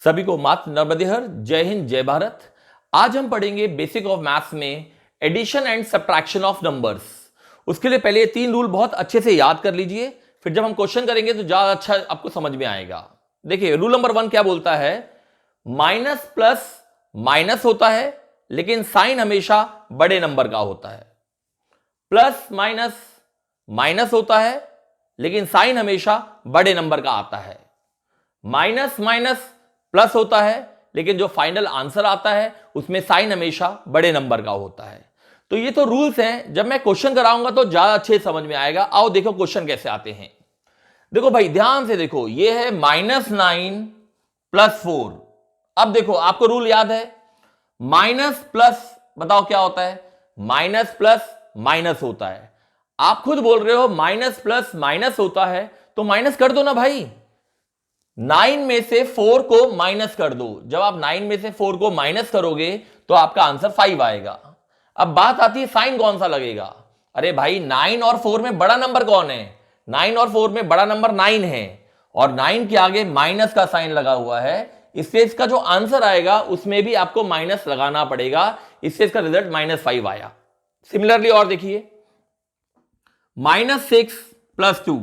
सभी को मात नर्मदेहर, जय हिंद, जय भारत। आज हम पढ़ेंगे बेसिक ऑफ मैथ्स में addition and subtraction of numbers. उसके लिए पहले ये 3 रूल बहुत अच्छे से याद कर लीजिए, फिर जब हम क्वेश्चन करेंगे तो ज्यादा अच्छा आपको समझ में आएगा। देखिए रूल नंबर 1 क्या बोलता है, माइनस प्लस माइनस होता है लेकिन साइन हमेशा बड़े नंबर का होता है। प्लस माइनस माइनस होता है लेकिन साइन हमेशा बड़े नंबर का आता है। माइनस माइनस प्लस होता है लेकिन जो फाइनल आंसर आता है उसमें साइन हमेशा बड़े नंबर का होता है। तो ये तो रूल्स हैं, जब मैं क्वेश्चन कराऊंगा तो ज्यादा अच्छे समझ में आएगा। आओ देखो क्वेश्चन कैसे आते हैं। देखो भाई ध्यान से देखो, ये है -9 + 4। अब देखो आपको रूल याद है, माइनस प्लस बताओ क्या होता है, माइनस प्लस माइनस होता है। आप खुद बोल रहे हो माइनस प्लस माइनस होता है तो माइनस कर दो ना भाई। 9 में से 4 को माइनस कर दो। जब आप 9 में से 4 को माइनस करोगे तो आपका आंसर 5 आएगा। अब बात आती है साइन कौन सा लगेगा। अरे भाई 9 और 4 में बड़ा नंबर कौन है, 9 और 4 में बड़ा नंबर 9 है और 9 के आगे माइनस का साइन लगा हुआ है, इससे इसका जो आंसर आएगा उसमें भी आपको माइनस लगाना पड़ेगा। इससे इसका रिजल्ट -5 आया। सिमिलरली और देखिए -6 + 2,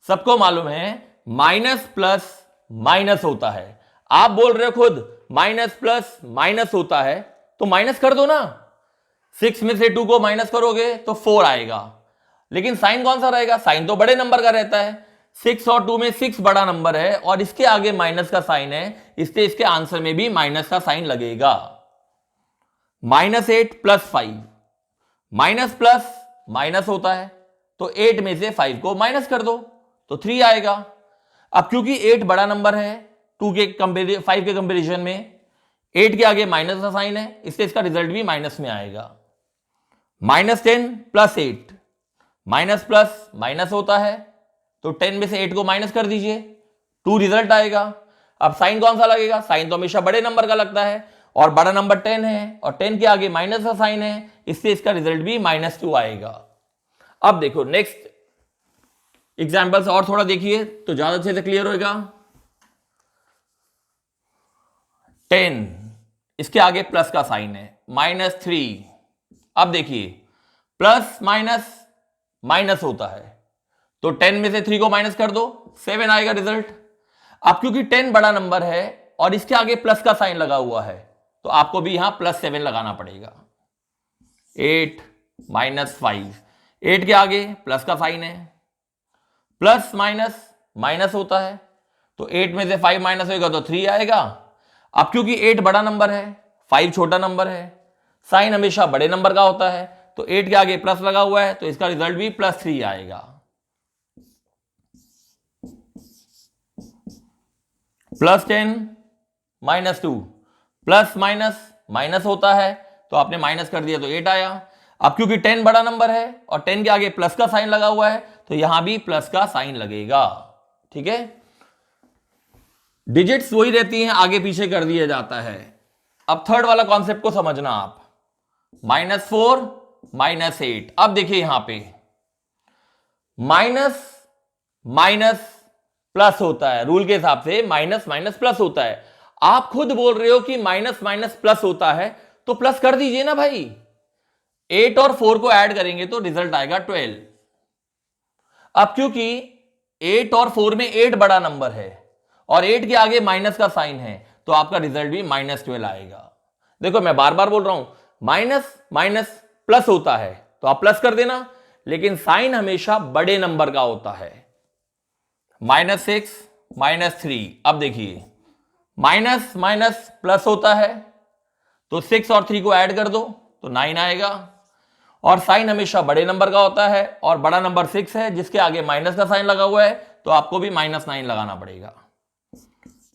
सबको मालूम है माइनस प्लस माइनस होता है। आप बोल रहे हो खुद माइनस प्लस माइनस होता है तो माइनस कर दो ना। 6 में से 2 को माइनस करोगे तो 4 आएगा, लेकिन साइन कौन सा रहेगा, साइन तो बड़े नंबर का रहता है। 6 और 2 में 6 बड़ा नंबर है और इसके आगे माइनस का साइन है, इसलिए इसके आंसर में भी माइनस का साइन लगेगा। -8 + 5, माइनस प्लस माइनस होता है तो 8 में से 5 को माइनस कर दो तो 3 आएगा। अब क्योंकि 8 बड़ा नंबर है 5 के कंपेरिजन में, 8 के आगे माइनस का साइन है, इसलिए इसका रिजल्ट भी माइनस में आएगा। -10 + 8, माइनस प्लस माइनस होता है तो 10 में से 8 को माइनस कर दीजिए, 2 रिजल्ट आएगा। अब साइन कौन सा लगेगा, साइन तो हमेशा बड़े नंबर का लगता है और बड़ा नंबर 10 है और 10 के आगे माइनस का साइन है, इससे इसका रिजल्ट भी -2 आएगा। अब देखो नेक्स्ट एग्जाम्पल्स और थोड़ा देखिए तो ज्यादा अच्छे से क्लियर होगा। 10, इसके आगे प्लस का साइन है, -3। अब देखिए प्लस माइनस माइनस होता है तो 10 में से 3 को माइनस कर दो, 7 आएगा रिजल्ट। अब क्योंकि 10 बड़ा नंबर है और इसके आगे प्लस का साइन लगा हुआ है तो आपको भी यहां +7 लगाना पड़ेगा। 8 - 5, 8 के आगे प्लस का साइन है, प्लस माइनस माइनस होता है तो 8 में से 5 माइनस होगा तो 3 आएगा। अब क्योंकि 8 बड़ा नंबर है 5 छोटा नंबर है, साइन हमेशा बड़े नंबर का होता है तो 8 के आगे प्लस लगा हुआ है तो इसका रिजल्ट भी +3 आएगा। +10 - 2, प्लस माइनस माइनस होता है तो आपने माइनस कर दिया तो 8 आया। अब क्योंकि 10 बड़ा नंबर है और 10 के आगे प्लस का साइन लगा हुआ है तो यहां भी प्लस का साइन लगेगा। ठीक है, डिजिट्स वही रहती हैं, आगे पीछे कर दिया जाता है। अब थर्ड वाला कॉन्सेप्ट को समझना आप, -4 - 8। अब देखिए यहां पे माइनस माइनस प्लस होता है, रूल के हिसाब से माइनस माइनस प्लस होता है। आप खुद बोल रहे हो कि माइनस माइनस प्लस होता है तो प्लस कर दीजिए ना भाई। 8 और 4 को ऐड करेंगे तो रिजल्ट आएगा 12। अब क्योंकि 8 और 4 में 8 बड़ा नंबर है और 8 के आगे माइनस का साइन है तो आपका रिजल्ट भी -12 आएगा। देखो मैं बार बार बोल रहा हूं, माइनस माइनस प्लस होता है तो आप प्लस कर देना, लेकिन साइन हमेशा बड़े नंबर का होता है। -6 - 3, अब देखिए माइनस माइनस प्लस होता है तो 6 और 3 को ऐड कर दो तो 9 आएगा और साइन हमेशा बड़े नंबर का होता है और बड़ा नंबर 6 है जिसके आगे माइनस का साइन लगा हुआ है तो आपको भी -9 लगाना पड़ेगा।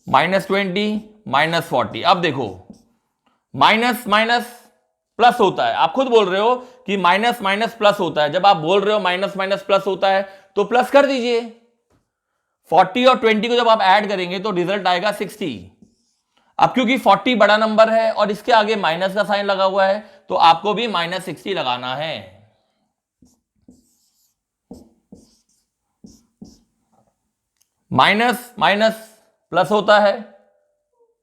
-20 - 40, अब देखो माइनस माइनस प्लस होता है। आप खुद बोल रहे हो कि माइनस माइनस प्लस होता है, जब आप बोल रहे हो माइनस माइनस प्लस होता है तो प्लस कर दीजिए। 40 और 20 को जब आप ऐड करेंगे तो रिजल्ट आएगा 60। अब क्योंकि 40 बड़ा नंबर है और इसके आगे माइनस का साइन लगा हुआ है तो आपको भी -60 लगाना है। माइनस माइनस प्लस होता है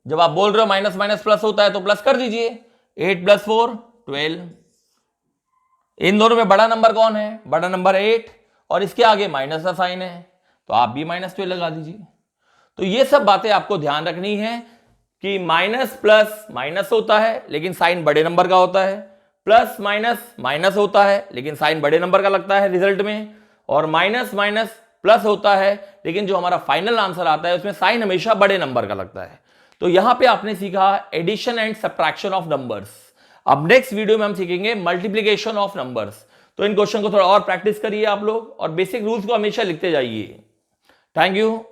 जब आप बोल रहे हो माइनस माइनस प्लस होता है तो प्लस कर दीजिए, 8 + 4 12। इन दोनों में बड़ा नंबर कौन है? बड़ा नंबर 8 और इसके आगे माइनस का साइन है तो आप भी -12 लगा दीजिए। तो ये सब बातें आपको ध्यान रखनी है कि माइनस प्लस माइनस होता है लेकिन साइन बड़े नंबर का होता है, प्लस माइनस माइनस होता है लेकिन साइन बड़े नंबर का लगता है रिजल्ट में, और माइनस माइनस प्लस होता है लेकिन जो हमारा फाइनल आंसर आता है उसमें साइन हमेशा बड़े नंबर का लगता है। तो यहां पे आपने सीखा addition and subtraction of numbers. अब नेक्स्ट वीडियो में हम सीखेंगे मल्टीप्लिकेशन ऑफ नंबर्स। तो इन क्वेश्चन को थोड़ा और प्रैक्टिस करिए आप लोग और बेसिक रूल्स को हमेशा लिखते जाइए। Thank you.